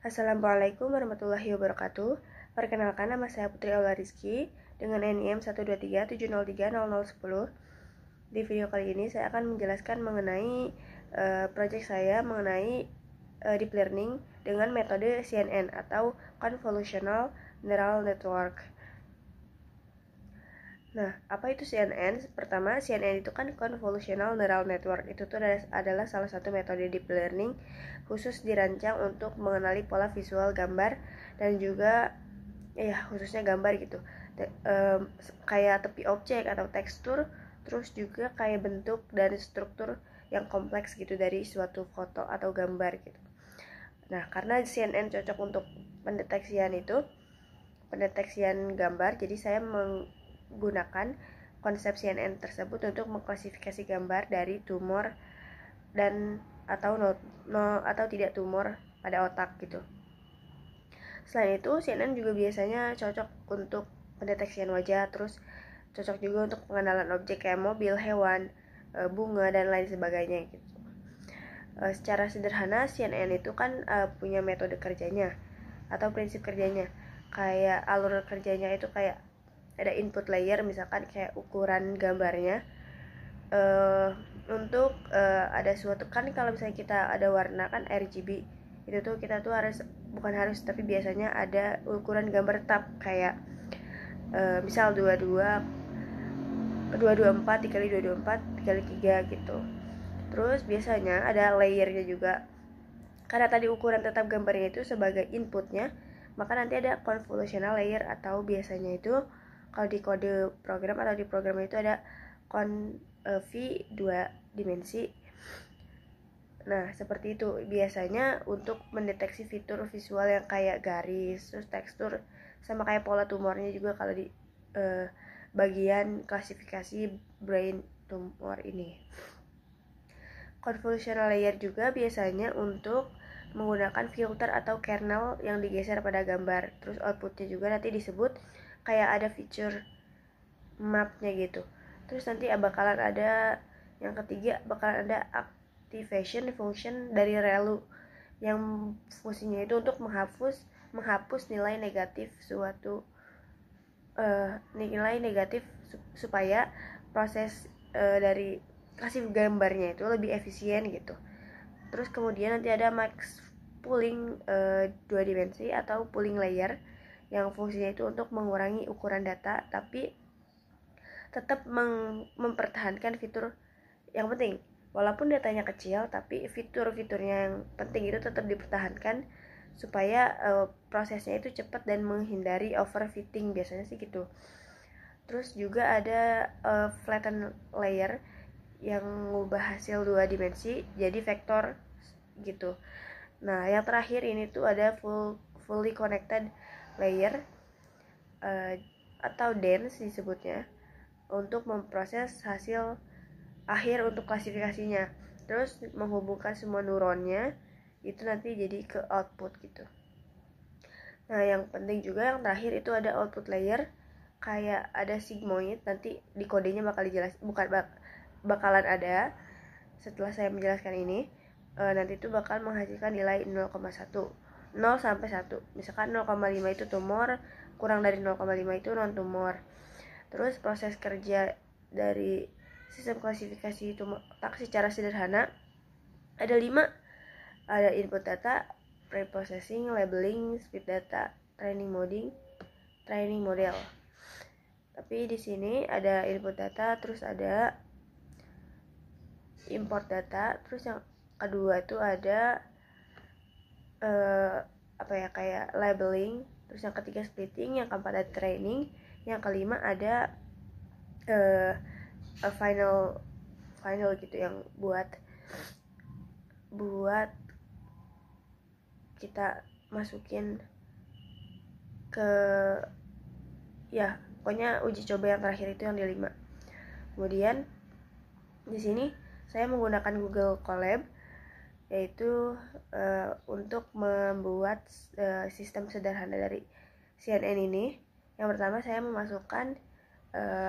Assalamualaikum warahmatullahi wabarakatuh. Perkenalkan, nama saya Putri Aula Rizky dengan NIM 123703010. Di video kali ini saya akan menjelaskan mengenai proyek saya mengenai deep learning dengan metode CNN atau Convolutional Neural Network. Nah, apa itu CNN? Pertama, CNN itu kan Convolutional Neural Network. Itu tuh adalah salah satu metode deep learning khusus dirancang untuk mengenali pola visual gambar dan juga khususnya gambar gitu. Kayak tepi objek atau tekstur, terus juga kayak bentuk dan struktur yang kompleks gitu dari suatu foto atau gambar gitu. Nah, karena CNN cocok untuk pendeteksian gambar, jadi saya menggunakan konsep CNN tersebut untuk mengklasifikasi gambar dari tumor dan atau tidak tumor pada otak gitu. Selain itu, CNN juga biasanya cocok untuk pendeteksian wajah, terus cocok juga untuk pengenalan objek kayak mobil, hewan, bunga dan lain sebagainya gitu. Secara sederhana, CNN itu kan punya metode kerjanya atau prinsip kerjanya. Kayak alur kerjanya itu kayak ada input layer, misalkan kayak ukuran gambarnya. Untuk ada suatu, kan kalau misalnya kita ada warna kan RGB, itu tuh kita tuh tapi biasanya ada ukuran gambar tetap kayak misal 224 dikali 224 dikali 3 gitu. Terus biasanya ada layernya juga, karena tadi ukuran tetap gambarnya itu sebagai inputnya, maka nanti ada convolutional layer, atau biasanya itu kalau di kode program atau di program itu ada v 2 dimensi. Nah, seperti itu biasanya untuk mendeteksi fitur visual yang kayak garis, terus tekstur, sama kayak pola tumornya juga kalau di bagian klasifikasi brain tumor ini. Convolutional layer juga biasanya untuk menggunakan filter atau kernel yang digeser pada gambar. Terus outputnya juga nanti disebut kayak ada feature mapnya gitu. Terus nanti bakalan ada yang ketiga, bakalan ada activation function dari ReLU yang fungsinya itu untuk menghapus nilai negatif nilai negatif supaya proses dari kasih gambarnya itu lebih efisien gitu. Terus kemudian nanti ada max pooling 2 dimensi atau pooling layer yang fungsinya itu untuk mengurangi ukuran data tapi tetap mempertahankan fitur yang penting. Walaupun datanya kecil, tapi fitur-fiturnya yang penting itu tetap dipertahankan supaya prosesnya itu cepat dan menghindari overfitting, biasanya sih gitu. Terus juga ada flatten layer yang ngubah hasil 2 dimensi jadi vektor gitu. Nah, yang terakhir ini tuh ada fully connected layer atau dense disebutnya, untuk memproses hasil akhir untuk klasifikasinya. Terus menghubungkan semua neuronnya itu nanti jadi ke output gitu. Nah, yang penting juga yang terakhir itu ada output layer, kayak ada sigmoid, nanti di kodenya bakal bakalan ada setelah saya menjelaskan ini. Nanti itu bakal menghasilkan nilai 0,1 0 sampai 1. Misalkan 0,5 itu tumor, kurang dari 0,5 itu non tumor. Terus proses kerja dari sistem klasifikasi tumor otak secara sederhana ada 5. Ada input data, preprocessing, labeling, speed data, training model. Tapi di sini ada input data, terus ada import data, terus yang kedua itu ada kayak labeling, terus yang ketiga splitting, yang keempat ada training, yang kelima ada final gitu yang buat kita masukin ke pokoknya uji coba yang terakhir itu yang di 5. Kemudian di sini saya menggunakan Google Colab, yaitu untuk membuat sistem sederhana dari CNN ini. Yang pertama saya memasukkan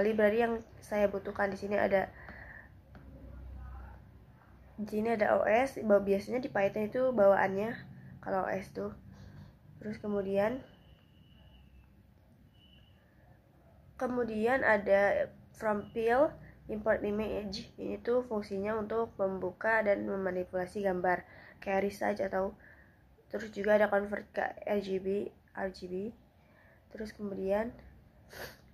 library yang saya butuhkan. Di sini ada OS. Biasanya di Python itu bawaannya kalau OS tuh Terus kemudian ada from fill import image. Ini tuh fungsinya untuk membuka dan memanipulasi gambar kayak resize atau terus juga ada convert ke RGB. Terus kemudian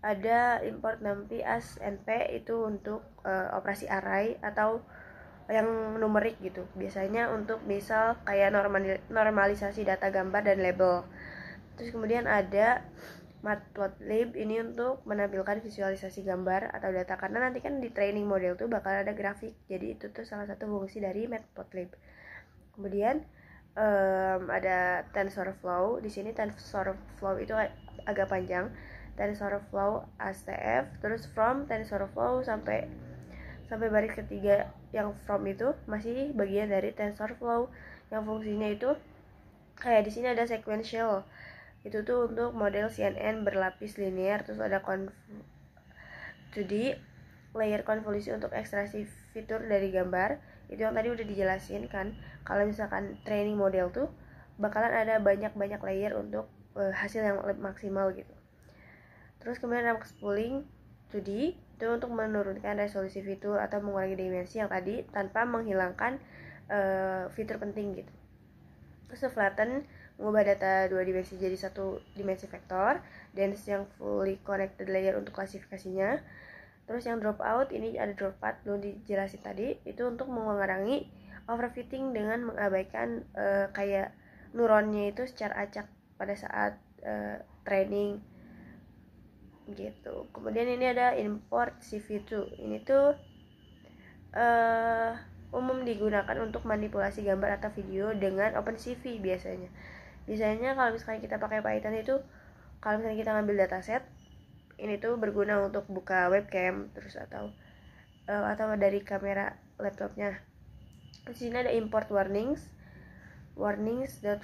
ada import numpy as np, itu untuk operasi array atau yang numerik gitu, biasanya untuk misal kayak normalisasi data gambar dan label. Terus kemudian ada matplotlib, ini untuk menampilkan visualisasi gambar atau data, karena nanti kan di training model tuh bakal ada grafik, jadi itu tuh salah satu fungsi dari matplotlib. Kemudian ada TensorFlow. Di sini TensorFlow itu agak panjang. TensorFlow ASTF, terus from TensorFlow sampai baris ketiga yang from itu masih bagian dari TensorFlow yang fungsinya itu kayak di sini ada sequential. Itu tuh untuk model CNN berlapis linear, terus ada 2D layer konvolusi untuk ekstraksi fitur dari gambar. Itu yang tadi udah dijelasin kan, kalau misalkan training model tuh bakalan ada banyak layer untuk hasil yang maksimal gitu. Terus kemudian ada pooling 2D, itu untuk menurunkan resolusi fitur atau mengurangi dimensi yang tadi tanpa menghilangkan fitur penting gitu. Terus flatten, mengubah data 2 dimensi jadi 1 dimensi vektor. Dense yang fully connected layer untuk klasifikasinya. Terus yang dropout, ini ada drop path belum dijelasin tadi, itu untuk mengurangi overfitting dengan mengabaikan kayak neuronnya itu secara acak pada saat training gitu. Kemudian ini ada import CV2. Ini tuh umum digunakan untuk manipulasi gambar atau video dengan OpenCV biasanya. Kalau misalnya kita pakai Python itu, kalau misalnya kita ngambil dataset, ini tuh berguna untuk buka webcam terus atau dari kamera laptopnya. Di sini ada import warnings,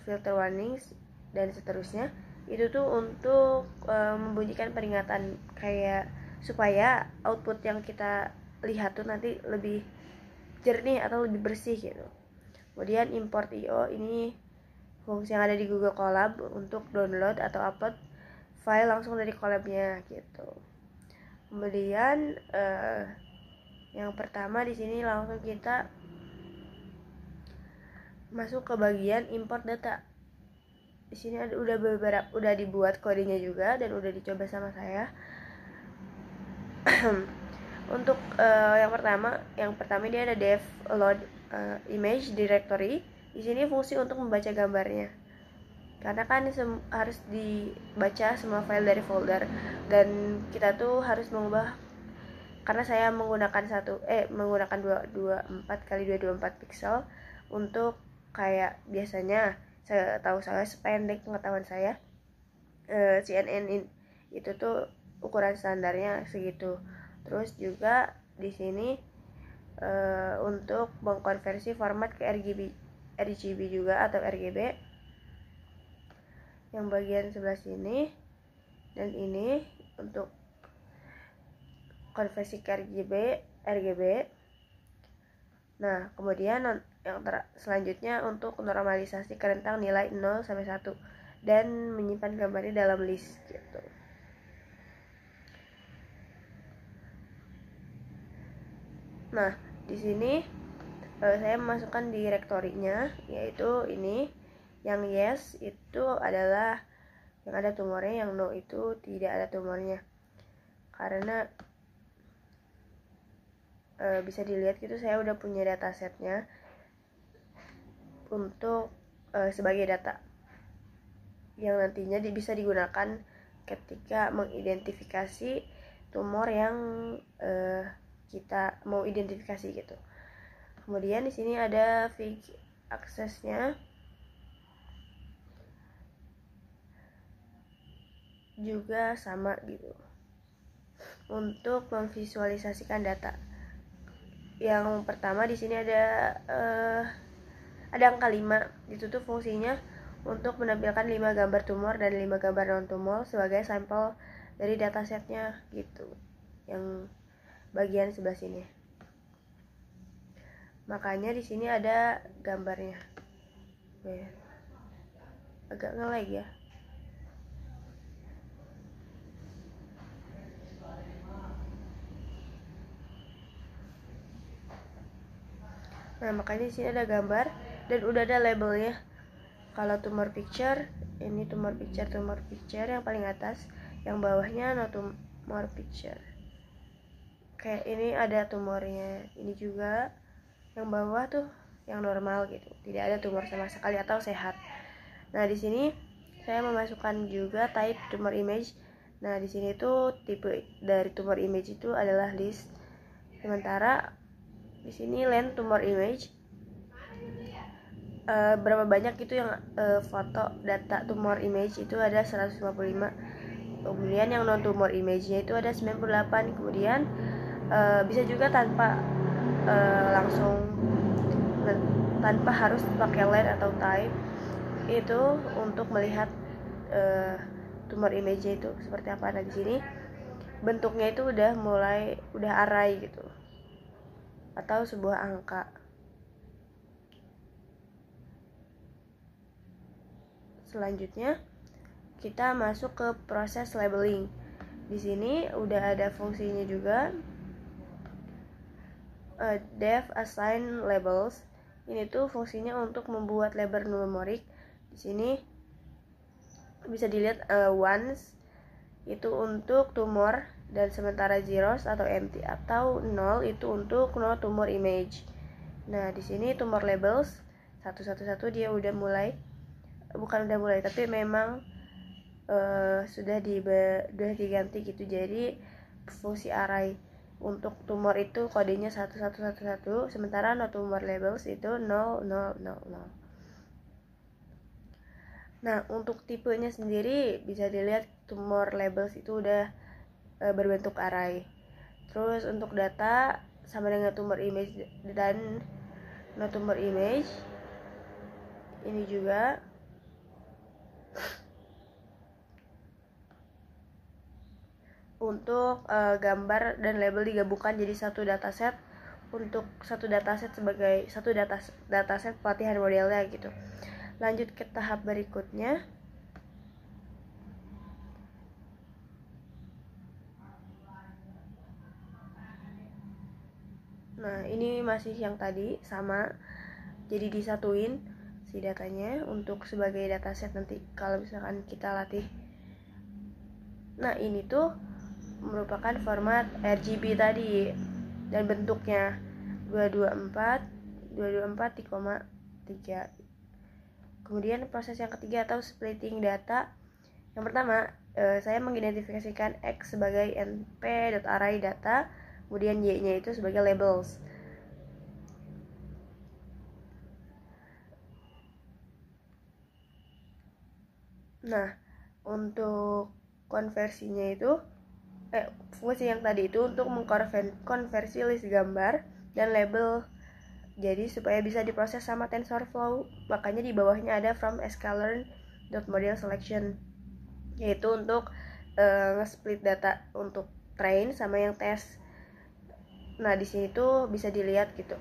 filter warnings dan seterusnya. Itu tuh untuk membunyikan peringatan kayak supaya output yang kita lihat tuh nanti lebih jernih atau lebih bersih gitu. Kemudian import IO, ini fungsi yang ada di Google Colab untuk download atau upload file langsung dari collabnya gitu. Kemudian yang pertama di sini langsung kita masuk ke bagian import data. Di sini ada udah dibuat kodenya juga dan udah dicoba sama saya. Untuk yang pertama dia ada dev load image directory. Di sini fungsi untuk membaca gambarnya, karena kan harus dibaca semua file dari folder, dan kita tuh harus mengubah, karena saya menggunakan 224 kali 224 pixel untuk kayak biasanya saya sependek pengetahuan saya CNN itu tuh ukuran standarnya segitu. Terus juga di sini untuk mengkonversi format ke RGB juga atau RGB yang bagian sebelah sini, dan ini untuk konversi ke RGB. Nah, kemudian yang selanjutnya untuk normalisasi ke rentang nilai 0 sampai 1 dan menyimpan gambarnya dalam list gitu. Nah, di sini saya memasukkan direktorinya, yaitu ini. Yang yes itu adalah yang ada tumornya, yang no itu tidak ada tumornya. Karena bisa dilihat gitu, saya udah punya datasetnya untuk sebagai data yang nantinya bisa digunakan ketika mengidentifikasi tumor yang kita mau identifikasi gitu. Kemudian di sini ada fig aksesnya juga sama gitu untuk memvisualisasikan data. Yang pertama di sini ada angka 5. Itu tuh fungsinya untuk menampilkan 5 gambar tumor dan 5 gambar non tumor sebagai sampel dari datasetnya gitu. Yang bagian sebelah sini. Makanya di sini ada gambarnya. agak nge-lag ya. Nah, makanya di sini ada gambar dan udah ada labelnya. Kalau tumor picture, ini tumor picture yang paling atas, yang bawahnya no tumor picture. Kayak ini ada tumornya, ini juga yang bawah tuh yang normal gitu, tidak ada tumor sama sekali atau sehat. Nah, di sini saya memasukkan juga type tumor image. Nah, di sini tuh tipe dari tumor image itu adalah list. Sementara di sini land tumor image, berapa banyak itu yang foto data tumor image itu ada 155. Kemudian yang non tumor image-nya itu ada 98. Kemudian bisa juga langsung tanpa harus pakai land atau type itu untuk melihat tumor image-nya itu seperti apa. Nah, di sini bentuknya itu udah array gitu atau sebuah angka. Selanjutnya kita masuk ke proses labeling. Di sini udah ada fungsinya juga, def assign labels. Ini tuh fungsinya untuk membuat label numerik. Di sini bisa dilihat ones itu untuk tumor, dan sementara zeros atau empty atau 0 itu untuk no tumor image. Nah, di sini tumor labels satu dia udah mulai, tapi memang sudah diganti gitu. Jadi fungsi array untuk tumor itu kodenya 1111, sementara no tumor labels itu 0000. Nah, untuk tipenya sendiri bisa dilihat tumor labels itu udah berbentuk array. Terus untuk data sama dengan tumor image dan no tumor image. Ini juga untuk gambar dan label digabungkan jadi satu dataset. Untuk satu dataset sebagai satu dataset pelatihan modelnya gitu. Lanjut ke tahap berikutnya. Nah, ini masih yang tadi sama. Jadi disatuin si datanya untuk sebagai dataset nanti kalau misalkan kita latih. Nah, ini tuh merupakan format RGB tadi dan bentuknya 224 3. Kemudian proses yang ketiga atau splitting data. Yang pertama, saya mengidentifikasikan X sebagai np.array data, kemudian Y-nya itu sebagai labels. Nah, untuk konversinya itu fungsi yang tadi itu untuk mengkonversi list gambar dan label jadi supaya bisa diproses sama TensorFlow. Makanya di bawahnya ada from sklearn.model selection, yaitu untuk nge-split data untuk train sama yang tes. Nah, di sini tuh bisa dilihat gitu,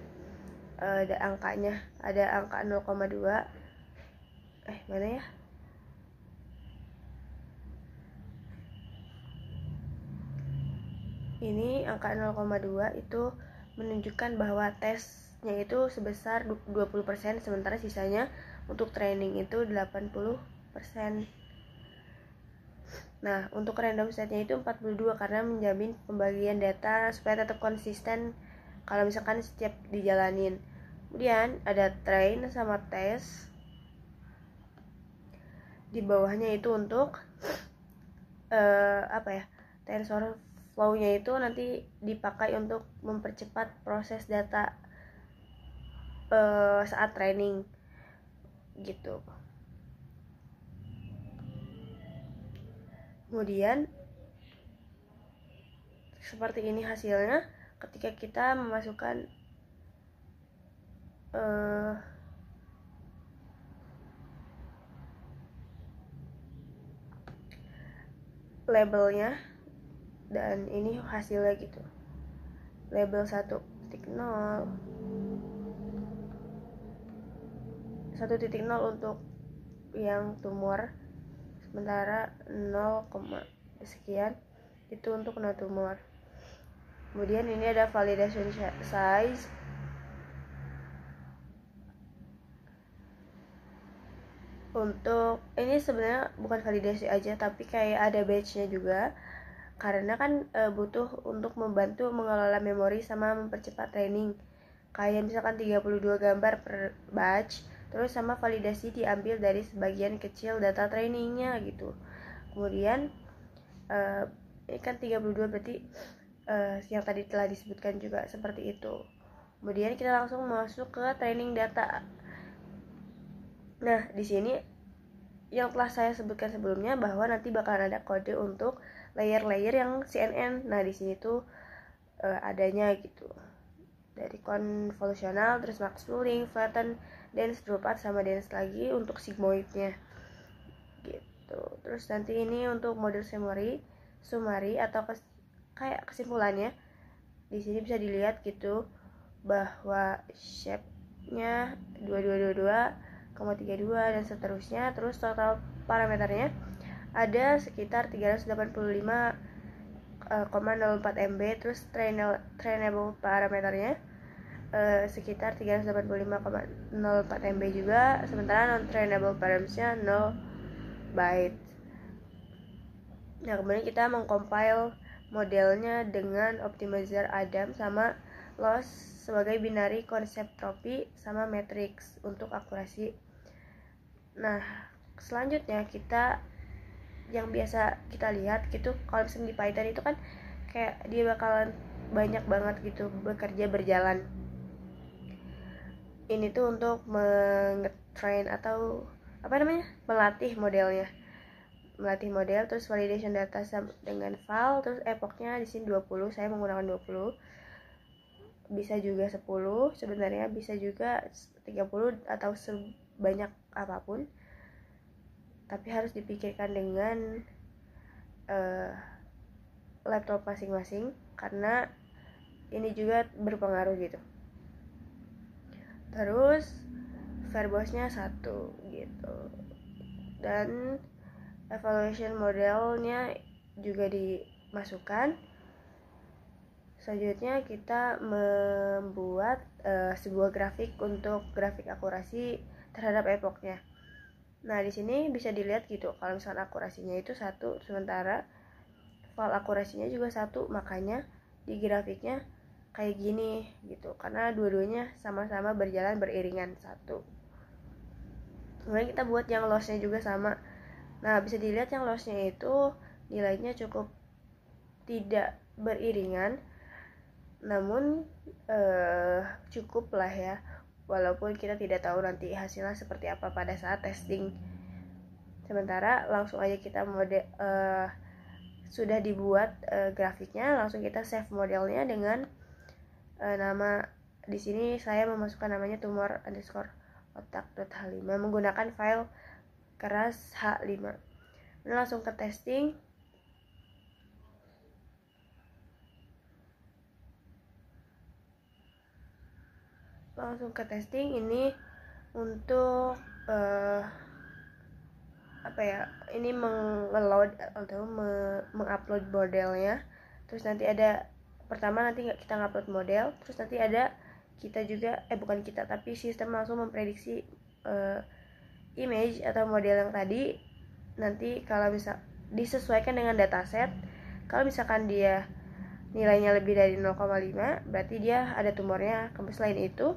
ada angkanya, ada angka 0,2. Mana ya? Ini angka 0,2 itu menunjukkan bahwa tesnya itu sebesar 20%, sementara sisanya untuk training itu 80%. Nah, untuk random setnya itu 42 karena menjamin pembagian data supaya tetap konsisten kalau misalkan setiap dijalanin. Kemudian ada train sama tes. Di bawahnya itu untuk TensorFlow-nya itu nanti dipakai untuk mempercepat proses data saat training gitu. Kemudian seperti ini hasilnya ketika kita memasukkan labelnya, dan ini hasilnya gitu. Label 1.0 untuk yang tumor, sementara 0, sekian itu untuk no tumor. Kemudian ini ada validation size. Untuk ini sebenarnya bukan validasi aja, tapi kayak ada batch-nya juga, karena kan butuh untuk membantu mengelola memori sama mempercepat training. Kayak misalkan 32 gambar per batch, terus sama validasi diambil dari sebagian kecil data trainingnya gitu. Kemudian ini kan 32 berarti yang tadi telah disebutkan juga seperti itu. Kemudian kita langsung masuk ke training data. Nah, di sini yang telah saya sebutkan sebelumnya bahwa nanti bakalan ada kode untuk layer-layer yang CNN. Nah, di sini tuh adanya gitu. Dari konvolusional, terus max pooling, flatten, dense, dropout, sama dense lagi untuk sigmoidnya. Gitu. Terus nanti ini untuk model summary atau kayak kesimpulannya. Di sini bisa dilihat gitu bahwa shape-nya 2222,32 dan seterusnya. Terus total parameternya ada sekitar 385,04 MB. Terus trainable parameternya sekitar 385,04 MB juga, sementara non trainable params-nya 0 byte. Nah, kemudian kita mengcompile modelnya dengan optimizer Adam sama loss sebagai binary konseptropi sama matrix untuk akurasi. Nah, selanjutnya kita yang biasa kita lihat gitu, kalau misalnya di Python itu kan kayak dia bakalan banyak banget gitu bekerja berjalan. Ini tuh untuk mengetrain atau melatih model, terus validation data dengan file, terus epochnya di sini 20, saya menggunakan 20. Bisa juga 10 sebenarnya, bisa juga 30 atau sebanyak apapun. Tapi harus dipikirkan dengan laptop masing-masing karena ini juga berpengaruh gitu. Terus verbose-nya 1 gitu. Dan evaluation modelnya juga dimasukkan. Selanjutnya kita membuat sebuah grafik untuk grafik akurasi terhadap epochnya. Nah, di sini bisa dilihat gitu kalau misalnya akurasinya itu 1, sementara file akurasinya juga 1, makanya di grafiknya kayak gini gitu, karena dua-duanya sama-sama berjalan beriringan 1. Kemudian kita buat yang loss-nya juga sama. Nah, bisa dilihat yang loss-nya itu nilainya cukup tidak beriringan, namun cukup lah ya, walaupun kita tidak tahu nanti hasilnya seperti apa pada saat testing. Sementara langsung aja kita sudah dibuat grafiknya, langsung kita save modelnya dengan nama. Di sini saya memasukkan namanya tumor_otak.h5 menggunakan file keras H5. Ini langsung ke testing. Ini untuk ini mengload atau mengupload modelnya. Terus nanti ada pertama nanti kita ngupload model, terus nanti ada kita juga bukan kita tapi sistem langsung memprediksi image atau model yang tadi. Nanti kalau bisa disesuaikan dengan dataset, kalau misalkan dia nilainya lebih dari 0,5 berarti dia ada tumornya. Selain itu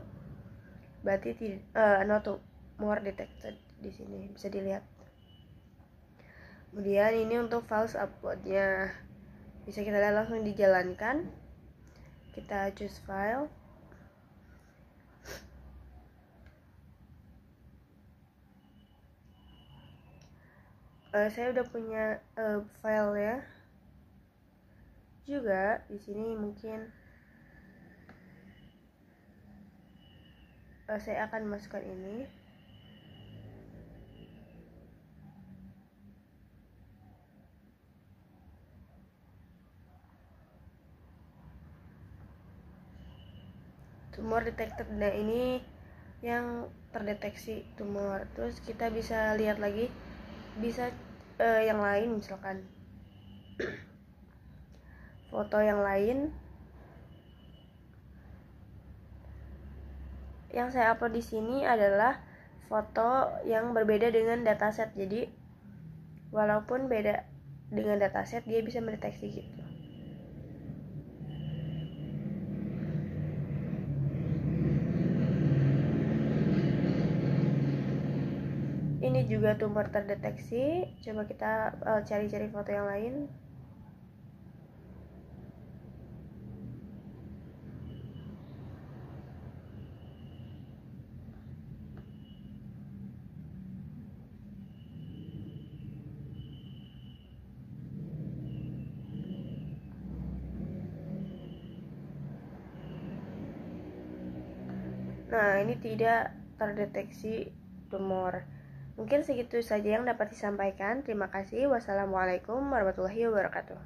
berarti no tumor detected. Di sini bisa dilihat. Kemudian ini untuk files uploadnya, bisa kita lihat langsung dijalankan. Kita choose file. Saya udah punya file ya. Juga di sini mungkin saya akan masukkan ini. Tumor detected. Nah, ini yang terdeteksi tumor. Terus kita bisa lihat lagi, bisa yang lain, misalkan foto yang lain yang saya upload di sini adalah foto yang berbeda dengan dataset. Jadi walaupun beda dengan dataset, dia bisa mendeteksi gitu. Ini juga tumor terdeteksi. Coba kita cari-cari foto yang lain. Nah, ini tidak terdeteksi tumor. Mungkin segitu saja yang dapat disampaikan. Terima kasih. Wassalamualaikum warahmatullahi wabarakatuh.